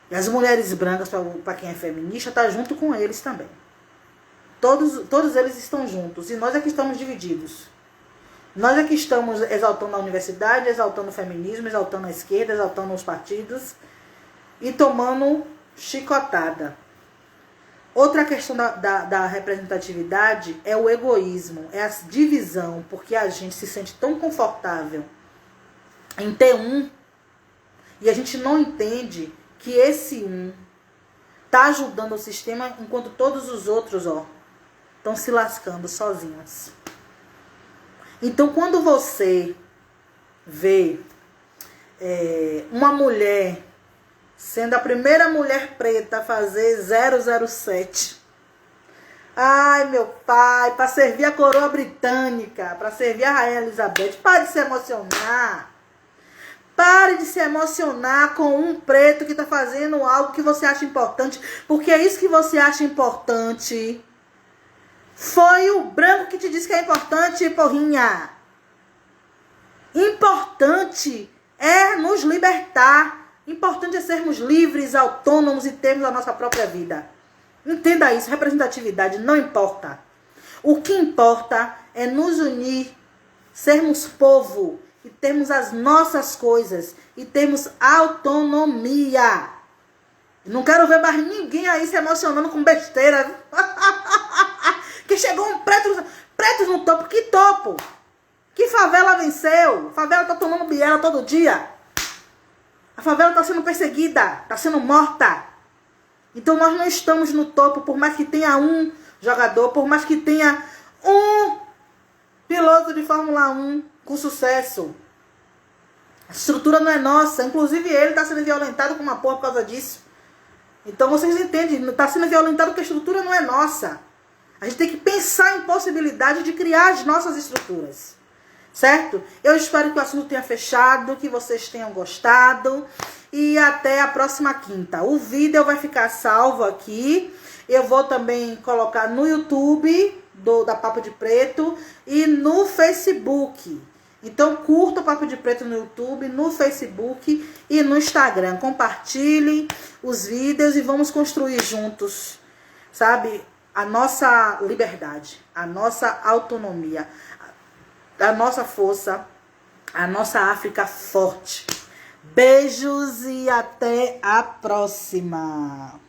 E as mulheres brancas, para quem é feminista, tá junto com eles também. Todos eles estão juntos. E nós é que estamos divididos. Nós é que estamos exaltando a universidade, exaltando o feminismo, exaltando a esquerda, exaltando os partidos e tomando chicotada. Outra questão da representatividade é o egoísmo, é a divisão, porque a gente se sente tão confortável em ter um e a gente não entende que esse um tá ajudando o sistema enquanto todos os outros, estão se lascando sozinhos. Então, quando você vê uma mulher sendo a primeira mulher preta a fazer 007. Ai, meu pai, para servir a coroa britânica, para servir a Rainha Elizabeth. Pare de se emocionar. Pare de se emocionar com um preto que está fazendo algo que você acha importante, porque é isso que você acha importante. Foi o branco que te disse que é importante, porrinha. Importante é nos libertar. Importante é sermos livres, autônomos e termos a nossa própria vida. Entenda isso, representatividade não importa. O que importa é nos unir, sermos povo e termos as nossas coisas e termos autonomia. Não quero ver mais ninguém aí se emocionando com besteira. Que chegou um preto no topo. Que topo? Que favela venceu? A favela tá tomando biela todo dia. A favela está sendo perseguida, está sendo morta. Então nós não estamos no topo, por mais que tenha um jogador, por mais que tenha um piloto de Fórmula 1 com sucesso. A estrutura não é nossa. Inclusive ele está sendo violentado com uma porra por causa disso. Então vocês entendem, está sendo violentado porque a estrutura não é nossa. A gente tem que pensar em possibilidade de criar as nossas estruturas. Certo? Eu espero que o assunto tenha fechado, que vocês tenham gostado. E até a próxima quinta. O vídeo vai ficar salvo aqui. Eu vou também colocar no YouTube da Papo de Preto e no Facebook. Então curta o Papo de Preto no YouTube, no Facebook e no Instagram. Compartilhe os vídeos e vamos construir juntos, sabe? A nossa liberdade, a nossa autonomia, a nossa força, a nossa África forte. Beijos e até a próxima.